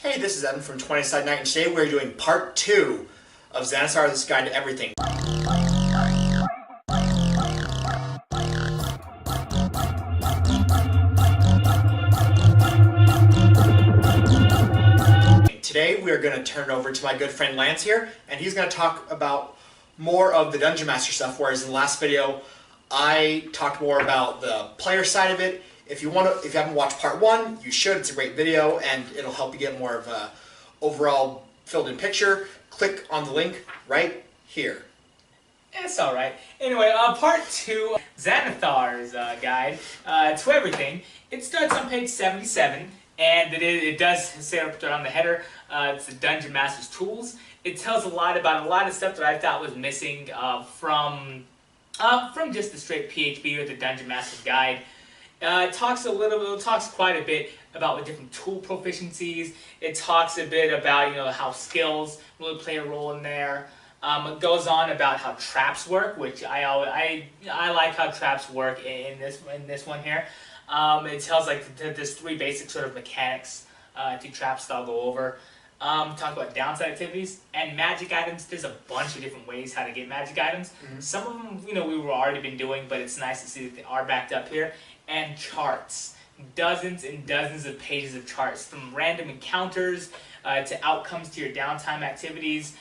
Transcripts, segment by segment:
Hey, this is Evan from 20 Side Night, and today we're doing part 2 of Xanathar, This Guide to Everything. Today we are going to turn it over to my good friend Lance here, and he's going to talk about more of the Dungeon Master stuff, whereas in the last video I talked more about the player side of it. If you haven't watched part 1, you should. It's a great video, and it'll help you get more of a overall filled-in picture. Click on the link right here. It's alright. Anyway, part 2, Xanathar's guide to everything. It starts on page 77, and it does say up there on the header, it's the Dungeon Master's Tools. It tells a lot about a lot of stuff that I thought was missing from just the straight PHB or the Dungeon Master's Guide. It talks quite a bit about the different tool proficiencies. It talks a bit about how skills really play a role in there. It goes on about how traps work, which I like how traps work in this one here. It tells there's 3 basic sort of mechanics to traps that I'll go over. Talk about downside activities and magic items. There's a bunch of different ways how to get magic items. Some of them we've already been doing, but it's nice to see that they are backed up here. And charts. Dozens and dozens of pages of charts, from random encounters to outcomes to your downtime activities.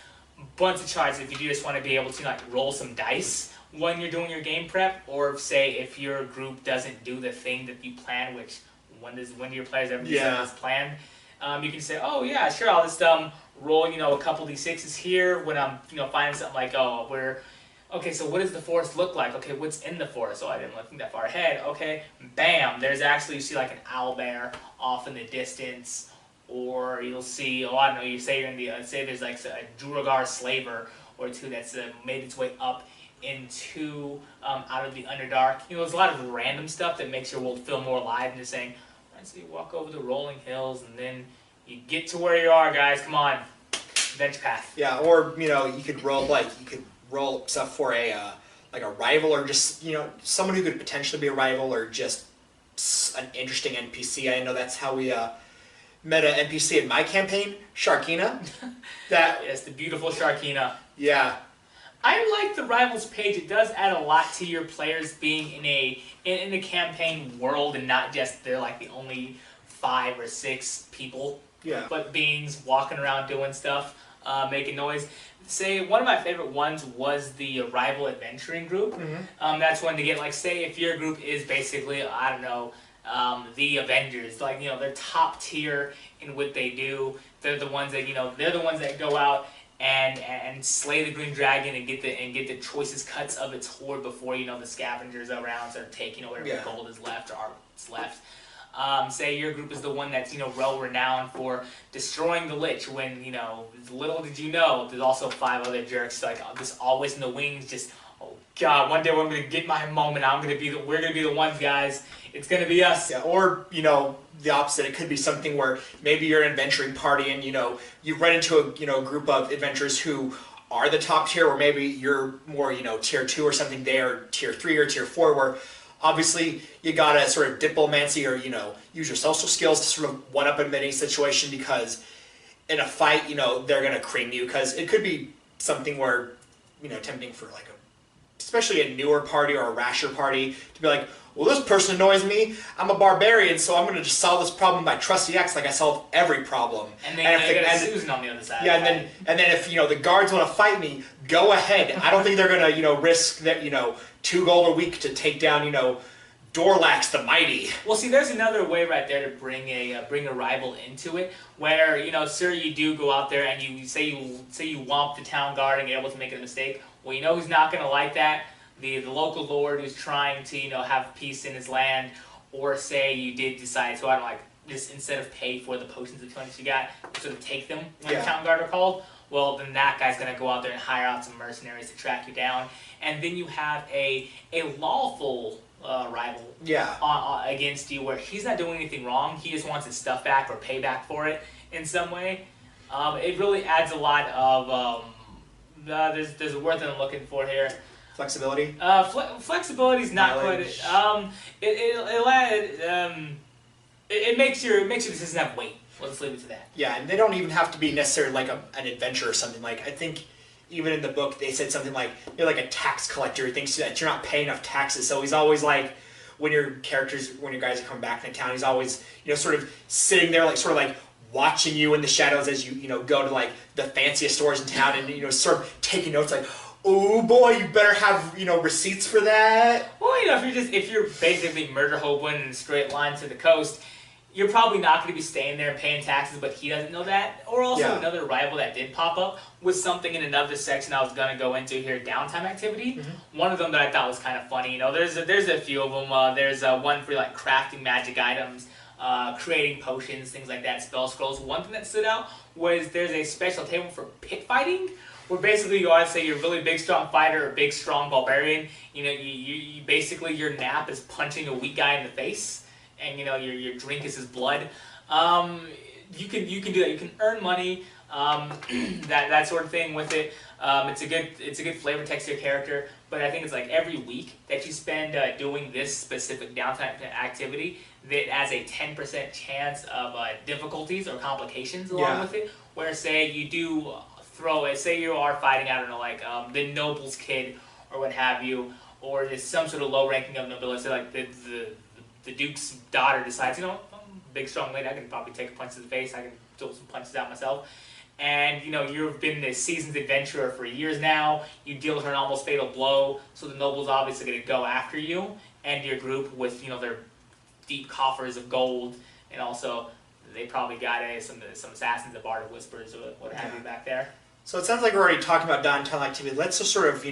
Bunch of charts if you just want to be able to roll some dice when you're doing your game prep, or say if your group doesn't do the thing that you plan, which when do your players ever do something that's planned? You can say, oh yeah, sure, I'll just roll a couple d6s here when I'm finding something like, oh, okay, so what does the forest look like? Okay, what's in the forest? Oh, I didn't think that far ahead. Okay, bam, there's actually, you see an owl bear off in the distance, or you'll see, I don't know, you say you're in say there's a Duragar slaver or 2 that's made its way up into, out of the Underdark. There's a lot of random stuff that makes your world feel more alive than just saying, alright, so you walk over the rolling hills and then you get to where you are, guys, come on, adventure path. Yeah, or, you could roll stuff for a rival, or just someone who could potentially be a rival, or just an interesting NPC. I know that's how we met an NPC in my campaign, Sharkina. Yes, the beautiful Sharkina. Yeah. I like the rivals page. It does add a lot to your players being in a campaign world, and not just they're the only 5 or 6 people, but beings walking around doing stuff, making noise. Say one of my favorite ones was the rival adventuring group. That's one to get say if your group is basically, I don't know, the Avengers, they're top tier in what they do. They're the ones that go out and slay the green dragon and get the choicest cuts of its hoard before the scavengers around start taking whatever gold is left or art's left. Say your group is the one that's well renowned for destroying the Lich, when little did you know there's also 5 other jerks just always in the wings, just, oh god, one day we're gonna get my moment. We're gonna be the ones, guys. It's gonna be us. Yeah, or the opposite. It could be something where maybe you're an adventuring party and you run into a group of adventurers who are the top tier, or maybe you're more tier 2 or something. They are tier 3 or tier 4, where obviously you gotta sort of diplomancy or use your social skills to sort of one up in any situation, because in a fight they're gonna cream you, because it could be something where tempting for especially a newer party or a rasher party to be like, well, this person annoys me, I'm a barbarian, so I'm going to just solve this problem by trusty X like I solve every problem. And then you got Susan on the other side. Yeah, and then if the guards want to fight me, go ahead. I don't think they're going to risk that 2 gold a week to take down Dorlax the Mighty. Well, see, there's another way right there to bring a rival into it, where sir, you do go out there and you say you womp the town guard and you're able to make a mistake. Well, who's not going to like that? The local lord who's trying to have peace in his land, or say you did decide to, I don't just instead of pay for the potions of cleanse you got, sort of take them when the town guard are called. Well, then that guy's going to go out there and hire out some mercenaries to track you down, and then you have a lawful rival against you, where he's not doing anything wrong. He just wants his stuff back or pay back for it in some way. It really adds a lot of there's a word that I'm looking for here. Flexibility. Flexibility is not quite it. It makes your decisions have weight. We'll just leave it to that. Yeah, and they don't even have to be necessarily like an adventure or something. Like, I think even in the book they said something like, you're like a tax collector who thinks that you're not paying enough taxes. So he's always like, when your guys are coming back into town, he's always, sort of sitting there, like, sort of like watching you in the shadows as you, go to like the fanciest stores in town and, sort of taking notes like, oh boy, you better have, receipts for that. Well, if you're basically murder hoping in a straight line to the coast, you're probably not going to be staying there and paying taxes, but he doesn't know that. Or also another rival that did pop up was something in another section I was going to go into here, downtime activity. Mm-hmm. One of them that I thought was kind of funny. There's a few of them. There's one for like crafting magic items, creating potions, things like that, spell scrolls. One thing that stood out was there's a special table for pit fighting, where basically you always say you're a really big, strong fighter or big, strong barbarian. You basically your nap is punching a weak guy in the face. And your drink is his blood. You can do that. You can earn money, that sort of thing with it. It's a good flavor text to your character. But I think it's like every week that you spend doing this specific downtime activity, that has a 10% chance of difficulties or complications along with it. Where say you do throw it, say you are fighting, I don't know, like the noble's kid or what have you, or just some sort of low ranking of nobility, so like the Duke's daughter decides, I'm a big, strong lady, I can probably take a punch to the face, I can throw some punches out myself. And, you've been this seasoned adventurer for years now, you deal with her an almost fatal blow, so the noble's obviously going to go after you and your group with, their deep coffers of gold, and also they probably got some assassins at Bard of Whispers or what have you back there. So it sounds like we're already talking about downtime activity. Let's just sort of,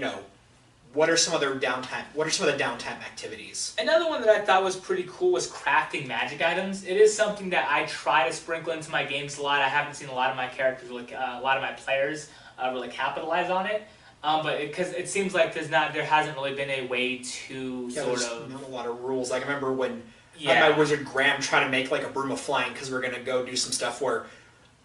what are some of the downtime activities? Another one that I thought was pretty cool was crafting magic items. It is something that I try to sprinkle into my games a lot. I haven't seen a lot of my characters, a lot of my players, really capitalize on it. But because it seems like there hasn't really been a way to there's not a lot of rules. Like I remember when my wizard Graham tried to make like a broom of flying because we're gonna go do some stuff where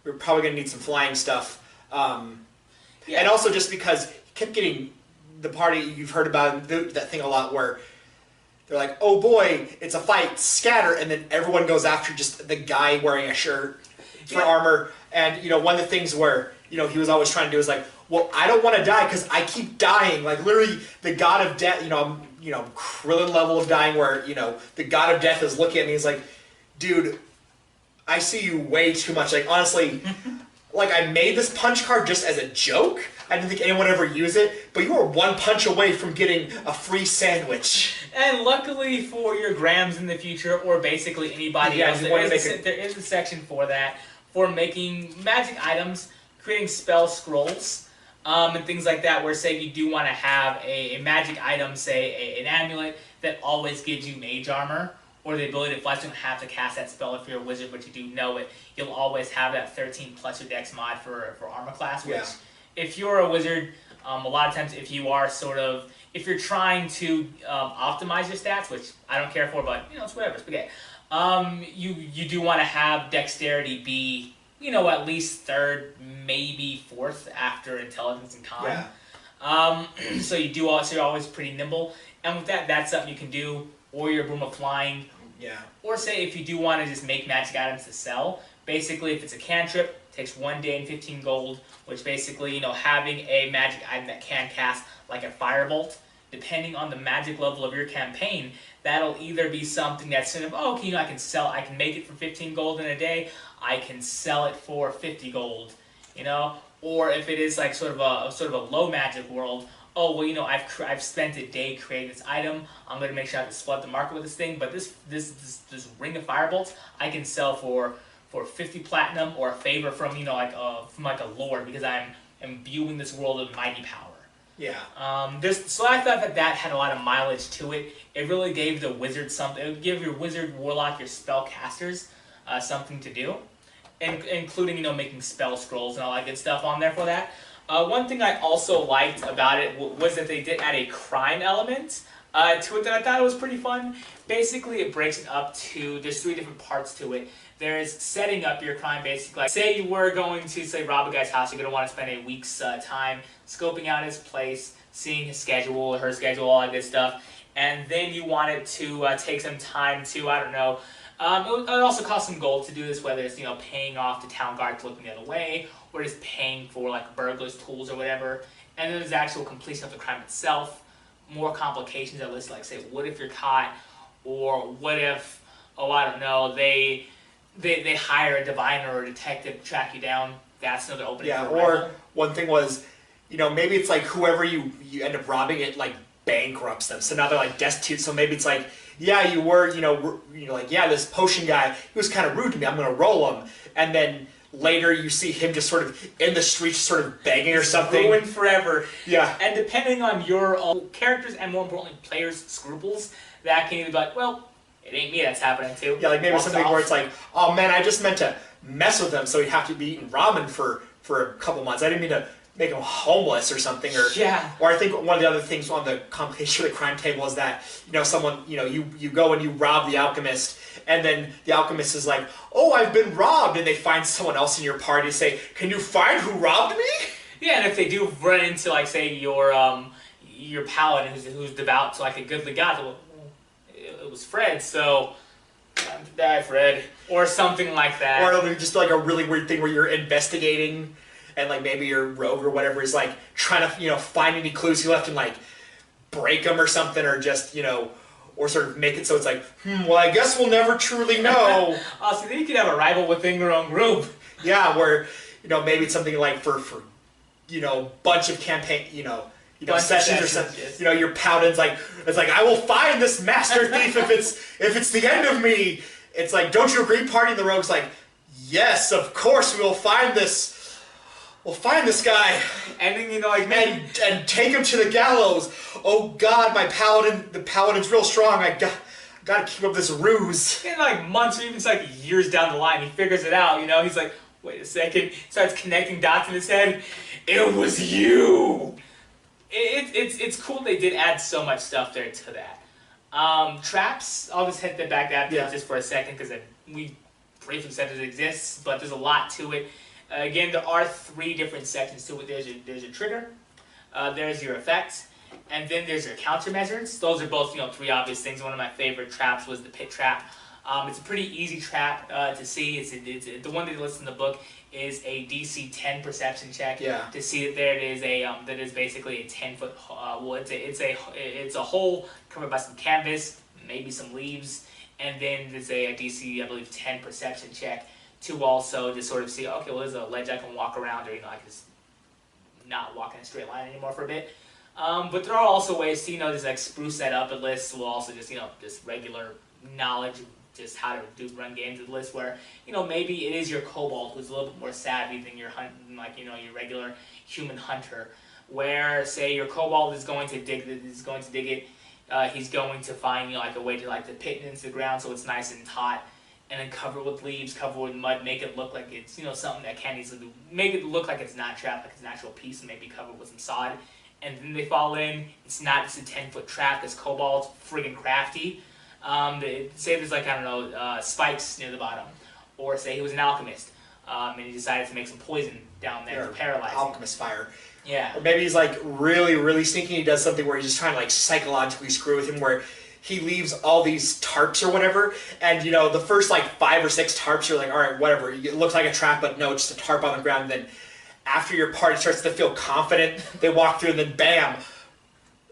we're probably gonna need some flying stuff. And also just because he kept getting. The party, you've heard about that thing a lot where they're like, oh boy, it's a fight, scatter, and then everyone goes after just the guy wearing a shirt for armor. And, one of the things where, he was always trying to do is like, well, I don't want to die because I keep dying. Like, literally, the god of death, Krillin level of dying where, the god of death is looking at me, he's like, dude, I see you way too much. Like, honestly, like, I made this punch card just as a joke. I didn't think anyone would ever use it, but you were one punch away from getting a free sandwich. And luckily for your Grams in the future, or basically anybody else, there is a section for that, for making magic items, creating spell scrolls, and things like that, where say you do want to have a magic item, say an amulet, that always gives you mage armor, or the ability to fly, so you don't have to cast that spell if you're a wizard, but you do know it. You'll always have that 13 plus your dex mod for armor class, which... If you're a wizard, a lot of times if you're trying to optimize your stats, which I don't care for, but it's whatever, it's okay. You do want to have dexterity be, at least third, maybe fourth after intelligence and con. So you're always pretty nimble, and with that, that's something you can do. Or your broom of flying. Or say if you do want to just make magic items to sell, basically if it's a cantrip, takes 1 day and 15 gold, which basically, having a magic item that can cast like a firebolt, depending on the magic level of your campaign, that'll either be something that's sort of, I can make it for 15 gold in a day, I can sell it for 50 gold, or if it is like sort of a low magic world, I've spent a day creating this item, I'm going to make sure I can split the market with this thing, but this ring of firebolts, I can sell for 50 platinum, or a favor from from a lord, because I'm imbuing this world with mighty power. So I thought that had a lot of mileage to it. It really gave the wizard something. It would give your wizard, warlock, your spellcasters something to do, including making spell scrolls and all that good stuff on there for that. One thing I also liked about it was that they did add a crime element to it that I thought was pretty fun. Basically, it breaks it up to, there's 3 different parts to it. There's setting up your crime, basically. Like, say you were going to, rob a guy's house, you're going to want to spend a week's time scoping out his place, seeing his schedule, her schedule, all that good stuff. And then you wanted to take some time to, It would also cost some gold to do this, whether it's paying off the town guard to look the other way, or just paying for like burglars' tools or whatever. And then there's the actual completion of the crime itself. More complications are listed, like say, what if you're caught, or what if, oh I don't know, they hire a diviner or a detective to track you down. That's another opening. Yeah, or one thing was, maybe it's like whoever you end up robbing, it like bankrupts them. So now they're like destitute. So maybe it's like, yeah, you were, like, yeah, this potion guy, he was kind of rude to me. I'm going to roll him. And then later you see him just sort of in the streets sort of begging or something. Ruined forever. Yeah. And depending on your characters and more importantly players' scruples, that can either be like, well, it ain't me that's happening to. Yeah, like maybe something where it's like, oh man, I just meant to mess with him so he'd have to be eating ramen for a couple months. I didn't mean to make him homeless or something. Or yeah. Or I think one of the other things on the complication of the crime table is that, someone, you go and you rob the alchemist, and then the alchemist is like, oh, I've been robbed, and they find someone else in your party to say, can you find who robbed me? Yeah, and if they do run into, like, say, your paladin who's devout to, like, a goodly god, well, it was Fred, so time to die, Fred. Or something like that. Or it'll be just like a really weird thing where you're investigating, and like maybe your rogue or whatever is like trying to, find any clues he left and like break them or something, or just, or sort of make it so it's like, well, I guess we'll never truly know. Oh, so then you could have a rival within your own group. Yeah, where, maybe it's something like for bunch of campaign, sessions or something. Yes. Your paladin's like, it's like, I will find this master thief if it's the end of me. It's like, don't you agree, party? And the rogue's like, yes, of course we will find this. We'll find this guy. And then, like, man, and take him to the gallows. Oh God, the paladin's real strong. I gotta keep up this ruse. in like months or even like years down the line, he figures it out, he's like, wait a second, starts connecting dots in his head. It was you. It's cool they did add so much stuff there to that. Traps, I'll just hit that back at just for a second because we briefly said it exists, but there's a lot to it. Again, there are 3 different sections to it. There's your trigger, there's your effects, and then there's your countermeasures. Those are both 3 obvious things. One of my favorite traps was the pit trap. It's a pretty easy trap to see. It's the one that lists in the book is a DC 10 perception check to see that there it is that is basically a 10-foot it's a hole covered by some canvas, maybe some leaves, and then there's a DC, I believe, 10 perception check to also just sort of see, okay, well, there's a ledge I can walk around, or I can just not walk in a straight line anymore for a bit. But there are also ways to just like spruce that up. A list will also just just regular knowledge, just how to run games with list where maybe it is your kobold who's a little bit more savvy than your hunting, like your regular human hunter, where say your kobold is going to dig it, he's going to find like a way to like to pit it into the ground so it's nice and taut, and then cover it with leaves, cover it with mud, make it look like it's something that can easily do, make it look like it's not trapped, like it's an actual piece, and maybe cover it with some sod, and then they fall in. It's not just a 10-foot trap, because kobold's friggin' crafty. Say there's like, I don't know, spikes near the bottom, or say he was an alchemist, and he decided to make some poison down there to paralyze him. Alchemist fire. Yeah. Or maybe he's like really, really sneaky. He does something where he's just trying to like psychologically screw with him, where he leaves all these tarps or whatever, and the first like 5 or 6 tarps you're like, all right, whatever. It looks like a trap, but no, it's just a tarp on the ground. And then after your party starts to feel confident, they walk through, and then bam,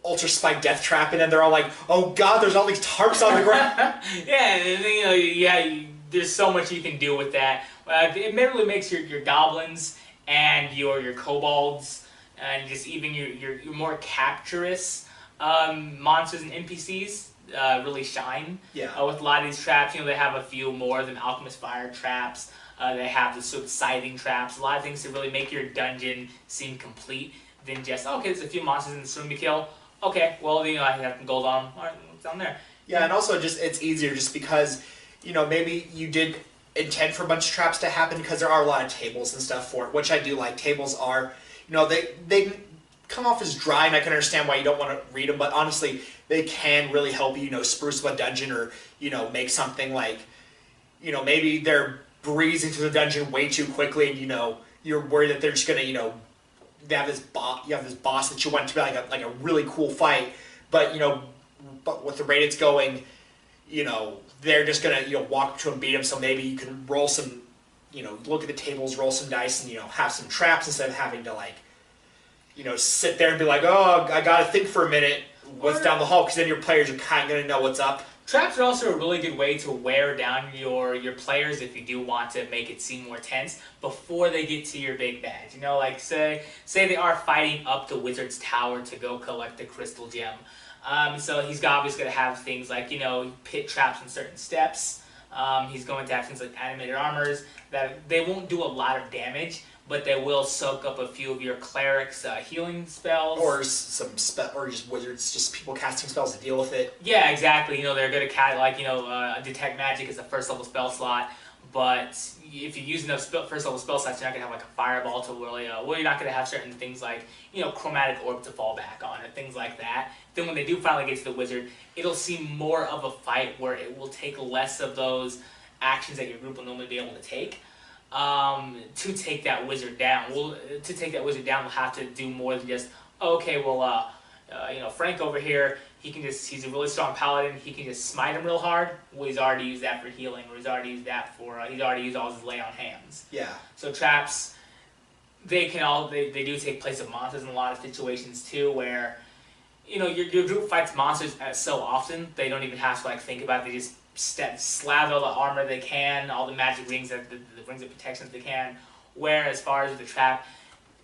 ultra spike death trap, and then they're all like, oh God, there's all these tarps on the ground. Yeah, and then, there's so much you can do with that. It really makes your goblins and your kobolds and just even your more capturous monsters and NPCs really shine. Yeah. With a lot of these traps, they have a few more than alchemist fire traps. They have the sort of scything traps. A lot of things to really make your dungeon seem complete than just, okay, there's a few monsters in this room to kill. Okay, well, I have some gold on them. All right, what's down there? Yeah, and also just it's easier just because, maybe you did intend for a bunch of traps to happen, because there are a lot of tables and stuff for it, which I do like. Tables are, they come off as dry, and I can understand why you don't want to read them, but honestly, they can really help you, spruce up a dungeon, or, make something like, maybe they're breezing through the dungeon way too quickly, and, you're worried that they're just going to, you have this boss that you want to be like a really cool fight, but, but with the rate it's going, they're just gonna walk up to him, beat him. So maybe you can roll some, look at the tables, roll some dice, and have some traps instead of having to sit there and be like, oh, I gotta think for a minute what's down the hall, because then your players are kind of gonna know what's up. Traps are also a really good way to wear down your players if you do want to make it seem more tense before they get to your big badge. Like say they are fighting up the wizard's tower to go collect the crystal gem. So he's obviously going to have things like, pit traps on certain steps. He's going to have things like animated armors that they won't do a lot of damage, but they will soak up a few of your clerics' healing spells. Or or just wizards, just people casting spells to deal with it. Yeah, exactly. They're going to cast, detect magic is a first level spell slot, but if you're using those first level spell slots, you're not going to have like a fireball to really, you're not going to have certain things like, chromatic orb to fall back on and things like that. Then when they do finally get to the wizard, it'll seem more of a fight where it will take less of those actions that your group will normally be able to take. To take that wizard down. We'll have to do more than just, okay, well, Frank over here, he's a really strong paladin, he can just smite him real hard. Well, he's already used that for healing, or he's already used that for, he's already used all his lay on hands. Yeah. So traps, they do take place of monsters in a lot of situations too, where, your group fights monsters so often, they don't even have to think about it, they just slather all the armor they can, all the magic rings, the rings of protection they can. Where as far as the trap,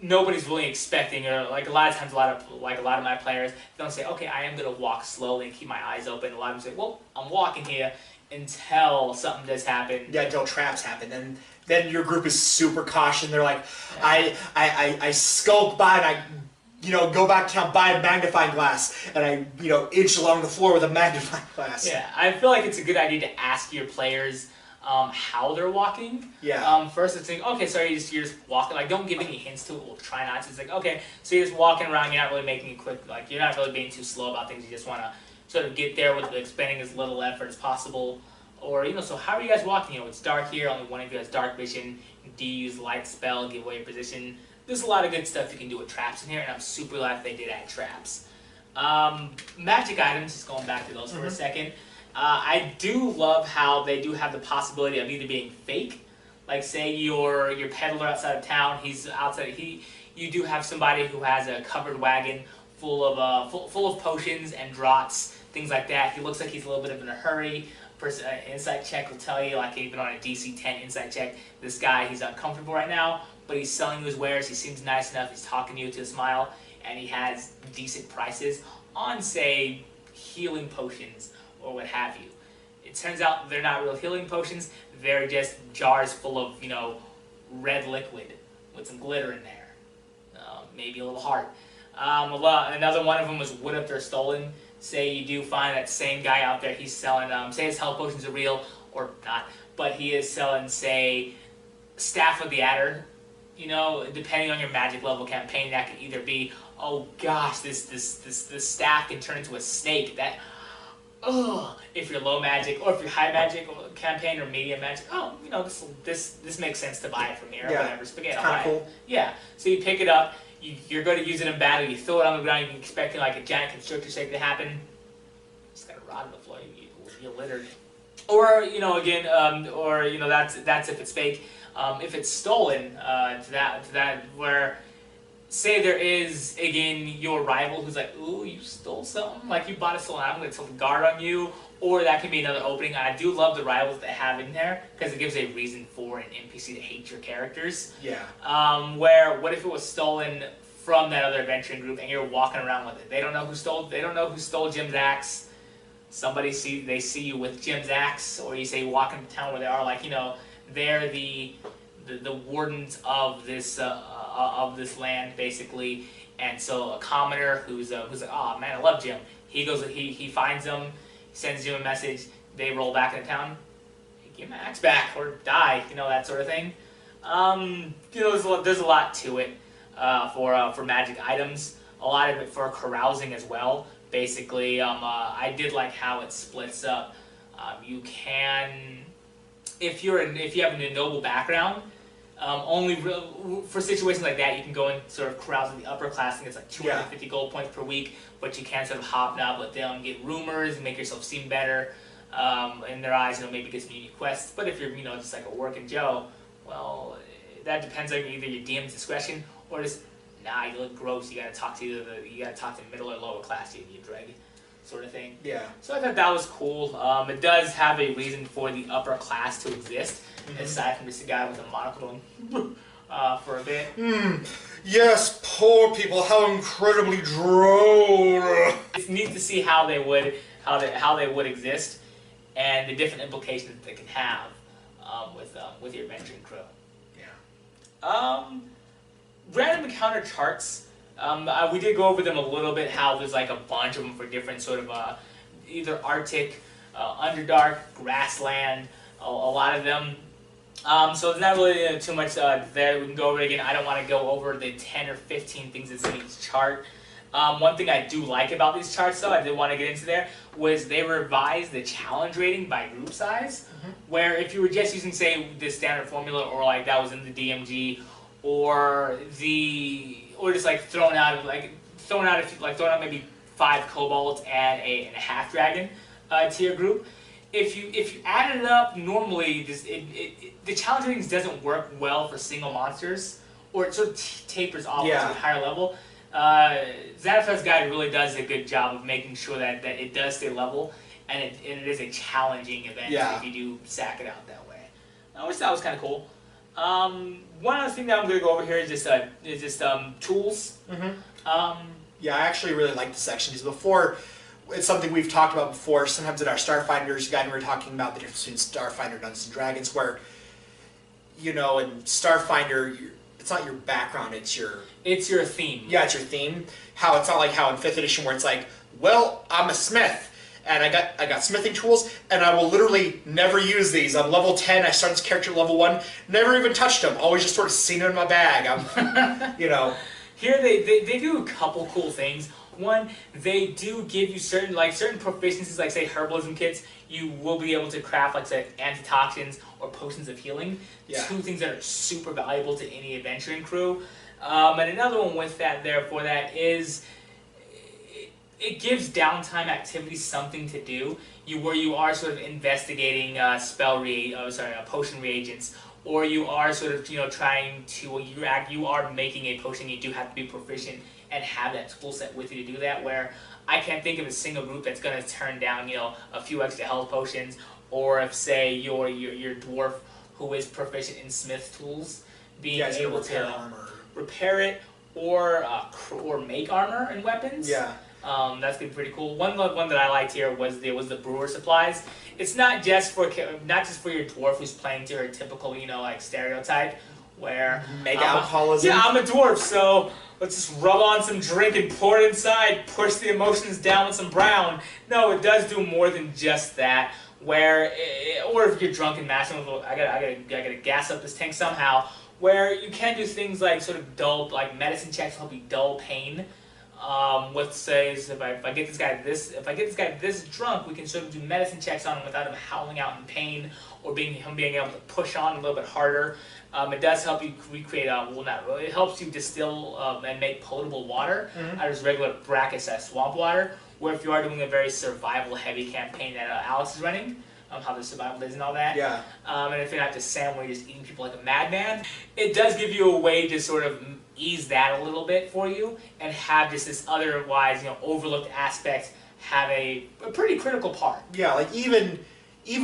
nobody's really expecting, or like a lot of times, a lot of my players, they don't say, okay, I am gonna walk slowly and keep my eyes open. A lot of them say, well, I'm walking here until something does happen. Yeah, until traps happen, and then your group is super cautious. They're like, yeah. I skulk by and I go back down, buy a magnifying glass, and I, inch along the floor with a magnifying glass. Yeah, I feel like it's a good idea to ask your players how they're walking. Yeah. First, it's like, okay, so you're just walking. Like, don't give any hints to it. We'll try not to. It's like, okay, so you're just walking around. You're not really making it quick. Like, you're not really being too slow about things. You just want to sort of get there with expending as little effort as possible. Or, so how are you guys walking? It's dark here. Only one of you has dark vision. Do you use light spell? Give away your position. There's a lot of good stuff you can do with traps in here, and I'm super glad they did add traps. Magic items, just going back to those for a second. I do love how they do have the possibility of either being fake, like say your peddler outside of town, he's outside. You do have somebody who has a covered wagon full of potions and draughts, things like that. He looks like he's a little bit of in a hurry. Insight check will tell you, like even on a DC 10 insight check, this guy, he's uncomfortable right now, but he's selling you his wares, he seems nice enough, he's talking to you to a smile, and he has decent prices on, say, healing potions or what have you. It turns out they're not real healing potions, they're just jars full of, red liquid with some glitter in there. Maybe a little heart. Another one of them was wood if they're stolen. Say you do find that same guy out there, he's selling, say his health potions are real, or not, but he is selling, say, Staff of the Adder. Depending on your magic level campaign, that could either be, oh gosh, this staff can turn into a snake. That, if you're low magic, or if you're high magic campaign or medium magic, this makes sense to buy it from here, or whatever. Forget it. I'll buy it. Yeah, so you pick it up. You're going to use it in battle. You throw it on the ground. You're expecting like a giant constrictor shake to happen. It's got to rot on the floor. You're littered. Or that's if it's fake. If it's stolen, to that where, say there is again your rival who's like, ooh, you stole something. Like you bought a stolen item. It's a guard on you. Or that can be another opening. I do love the rivals they have in there because it gives a reason for an NPC to hate your characters. Yeah. What if it was stolen from that other adventuring group and you're walking around with it? They don't know who stole Jim's axe. They see you with Jim's axe, or you say walking to town where they are like, they're the wardens of this land basically. And so a commoner who's like, oh man, I love Jim. He finds them. Sends you a message, they roll back into town, hey, give my axe back or die, that sort of thing. There's a lot to it for magic items. A lot of it for carousing as well. Basically, I did like how it splits up. You can, if you have a noble background, for situations like that, you can go and sort of carouse with the upper class. I think it's like 250 gold points per week, but you can sort of hobnob with them, get rumors, and make yourself seem better. in their eyes, maybe get some unique quests. But if you're, just like a working Joe, well, that depends on either your DM's discretion or just, nah, you look gross. You gotta talk to the middle or lower class, you dreg, sort of thing. Yeah. So I thought that was cool. It does have a reason for the upper class to exist, aside from just a guy with a monocle going for a bit. Yes, poor people. How incredibly droll. It's neat to see how they would exist, and the different implications that they can have with your adventuring crew. Yeah. Random encounter charts. We did go over them a little bit. How there's like a bunch of them for different sort of either Arctic, Underdark, Grassland. A lot of them. So there's not really too much there. We can go over it again. I don't want to go over the 10 or 15 things that's in each chart. One thing I do like about these charts, though, I did want to get into there, was they revised the challenge rating by group size. Where if you were just using, say, the standard formula, or like that was in the DMG, or just like throwing out maybe 5 kobolds and a half dragon to your group. If you add it up, normally the challenge ratings doesn't work well for single monsters, or it sort of tapers off to a higher level. Xanathar's guide really does a good job of making sure that it does stay level, and it is a challenging event if you do sack it out that way. I always thought it was kind of cool. One other thing that I'm going to go over here is just tools. Yeah, I actually really like this section because before, it's something we've talked about before. Sometimes in our Starfinder's guide, we were talking about the difference between Starfinder, Dungeons and Dragons, where, in Starfinder, it's not your background, it's your theme. Yeah, it's your theme. How it's not like how in 5th edition where it's like, well, I'm a smith, and I got smithing tools, and I will literally never use these. I'm level 10, I started this character at level 1, never even touched them, always just sort of seen them in my bag. Here they do a couple cool things. One, they do give you certain proficiencies, like say herbalism kits. You will be able to craft, like say, antitoxins or potions of healing. Yeah. 2 things that are super valuable to any adventuring crew. And another one with that, therefore, that is, it gives downtime activities something to do. Where you are sort of investigating potion reagents, or you are sort of trying to you are making a potion. You do have to be proficient and have that tool set with you to do that. Where I can't think of a single group that's going to turn down a few extra health potions, or if say your dwarf who is proficient in smith tools being able to repair it or make armor and weapons. Yeah. That's gonna be pretty cool. One that I liked here was the brewer supplies. It's not just for your dwarf who's playing to her typical stereotype where mega alcoholism. Yeah, I'm a dwarf, so let's just rub on some drink and pour it inside. Push the emotions down with some brown. No, it does do more than just that. Or if you're drunk and mashing, I gotta gas up this tank somehow. Where you can do things like sort of dull, like medicine checks to help you dull pain. Let's say if I get this guy this drunk, we can sort of do medicine checks on him without him howling out in pain or being able to push on a little bit harder. It does help you recreate it helps you distill and make potable water out of just regular brackish swamp water. Where if you are doing a very survival heavy campaign that Alex is running, how the survival is and all that. Yeah. And if you're not just Sam where you're just eating people like a madman, it does give you a way to sort of ease that a little bit for you and have just this otherwise overlooked aspect have a pretty critical part. Yeah, like even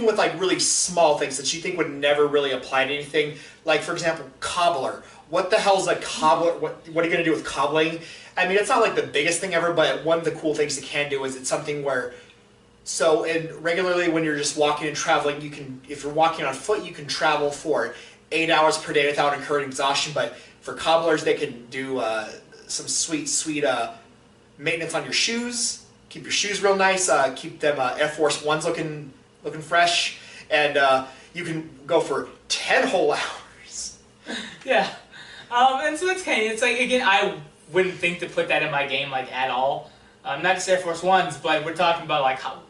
with like really small things that you think would never really apply to anything, like for example, cobbler. What the hell is a cobbler? What are you going to do with cobbling? I mean, it's not like the biggest thing ever, but one of the cool things it can do is it's something where, regularly when you're just walking and traveling, if you're walking on foot, you can travel for 8 hours per day without incurring exhaustion, but for cobblers, they can do some sweet maintenance on your shoes, keep your shoes real nice, keep them Air Force Ones looking fresh, and you can go for 10 whole hours. Yeah. And so that's kind of, it's like, again, I wouldn't think to put that in my game, like, at all. Not just Air Force Ones, but we're talking about, like, how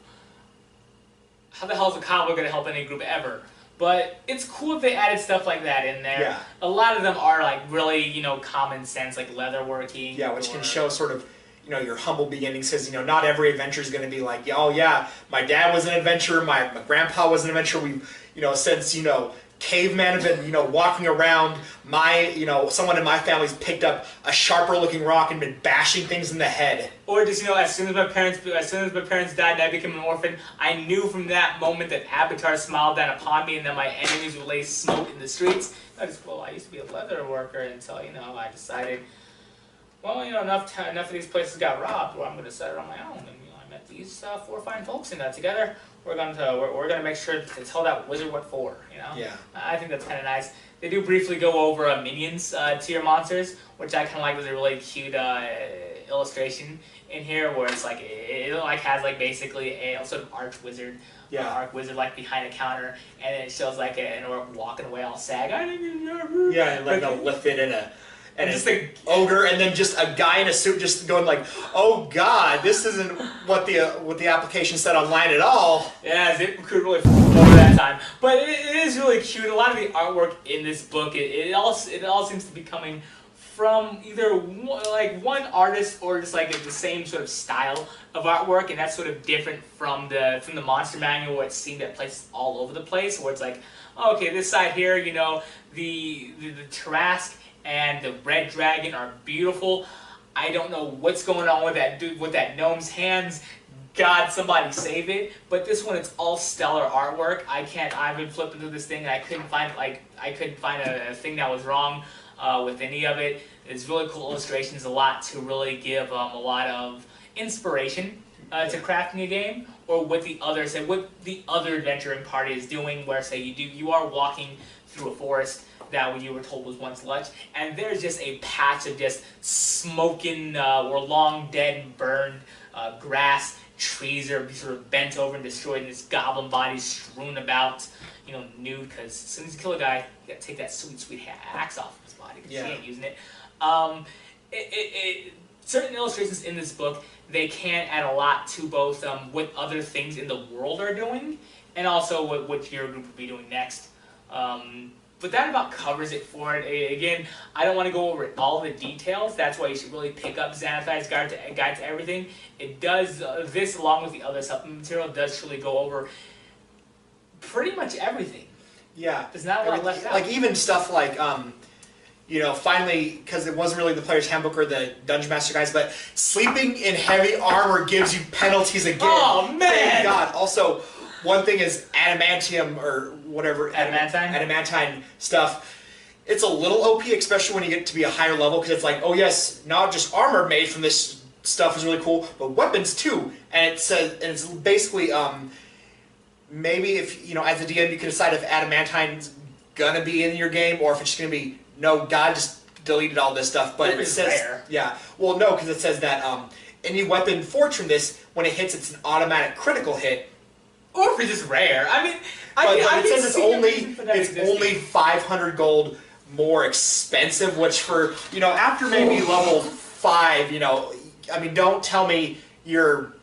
the hell is a cobbler going to help any group ever? But it's cool if they added stuff like that in there. Yeah. A lot of them are, like, really, common sense, like leatherworking. Yeah, which can show sort of, your humble beginnings, because not every adventure is going to be like, oh yeah, my dad was an adventurer, my grandpa was an adventurer. Since cavemen have been walking around. Someone in my family's picked up a sharper looking rock and been bashing things in the head. Or just as soon as my parents died and I became an orphan, I knew from that moment that Avatar smiled down upon me and that my enemies would lay smoke in the streets. I used to be a leather worker until I decided, enough of these places got robbed. Well, I'm going to set it on my own. And I met these 4 fine folks, and together we're gonna make sure to tell that wizard what for. Yeah. I think that's kind of nice. They do briefly go over minions to your monsters, which I kind of like. Was a really cute illustration in here, where it's like it has basically a sort of arch wizard. Yeah. Arc wizard behind a counter, and it shows an orc walking away all sad. Yeah, and a lift-it and just an ogre, and then just a guy in a suit just going like, "Oh God, this isn't what the application said online at all." Yeah, it could really over that time, but it is really cute. A lot of the artwork in this book, it all seems to be coming from either one artist or just the same sort of style of artwork, and that's sort of different from the monster manual, where it's seen at places all over the place, where it's okay, this side here, the Tarrasque and the red dragon are beautiful. I don't know what's going on with that dude with that gnome's hands. God, somebody save it. But this one, it's all stellar artwork. I've been flipping through this thing and I couldn't find a thing that was wrong with any of it. It's really cool illustrations, a lot to really give a lot of inspiration to crafting a game, or what the other adventuring party is doing, where you are walking through a forest that you were told was once lush, and there's just a patch of just smoking or long dead and burned grass. Trees are sort of bent over and destroyed, and this goblin body strewn about, nude, because as soon as you kill a guy, you gotta take that sweet axe off his body, because he ain't using it. Certain illustrations in this book, they can add a lot to both what other things in the world are doing, and also what your group will be doing next. But that about covers it for it. Again, I don't want to go over all the details. That's why you should really pick up Xanathar's Guide to Everything. It does, this along with the other supplement material, does truly go over pretty much everything. Yeah. There's not a lot left out. Even stuff finally, because it wasn't really the player's handbook or the Dungeon Master guides, but sleeping in heavy armor gives you penalties again. Oh, man! Thank God. Also, one thing is adamantium or whatever. Adamantine stuff. It's a little OP, especially when you get to be a higher level, because it's oh yes, not just armor made from this stuff is really cool, but weapons too. And it's basically maybe if as a DM you can decide if adamantine's gonna be in your game, or if it's just gonna be no, God just deleted all this stuff. But it says rare. Yeah. Well, no, because it says that any weapon forged from this, when it hits, it's an automatic critical hit. Or if it's just rare. I mean, it says it's only 500 gold more expensive, which for after maybe level 5, don't tell me your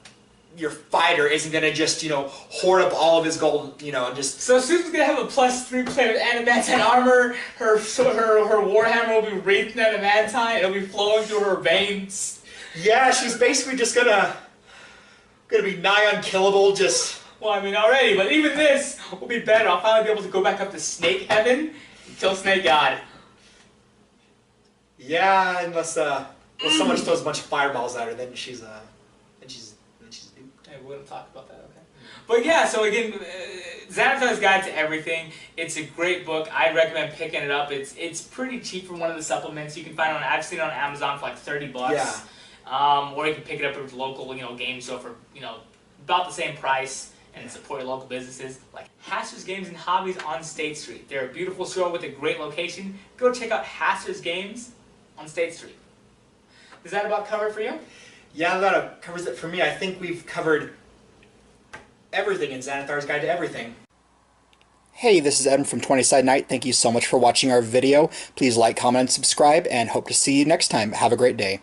fighter isn't gonna just hoard up all of his gold, just. So Susan's gonna have a +3 plate of adamantine armor. Her warhammer will be wreathed in adamantine. It'll be flowing through her veins. Yeah, she's basically just gonna be nigh unkillable. Just. Well, already, but even this will be better. I'll finally be able to go back up to Snake Heaven and kill Snake God. Yeah, unless someone just throws a bunch of fireballs at her, then she's duped. Hey, we're gonna talk about that, okay? But yeah, so again, Xanathar's Guide to Everything. It's a great book. I'd recommend picking it up. It's pretty cheap for one of the supplements. You can find it I've seen it on Amazon for $30. Yeah. Or you can pick it up at a local game store for about the same price. And support your local businesses like Haster's Games and Hobbies on State Street. They're a beautiful store with a great location. Go check out Haster's Games on State Street. Does that about cover it for you? Yeah, that covers it for me. I think we've covered everything in Xanathar's Guide to Everything. Hey, this is Evan from 20 Side Night. Thank you so much for watching our video. Please like, comment, and subscribe, and hope to see you next time. Have a great day.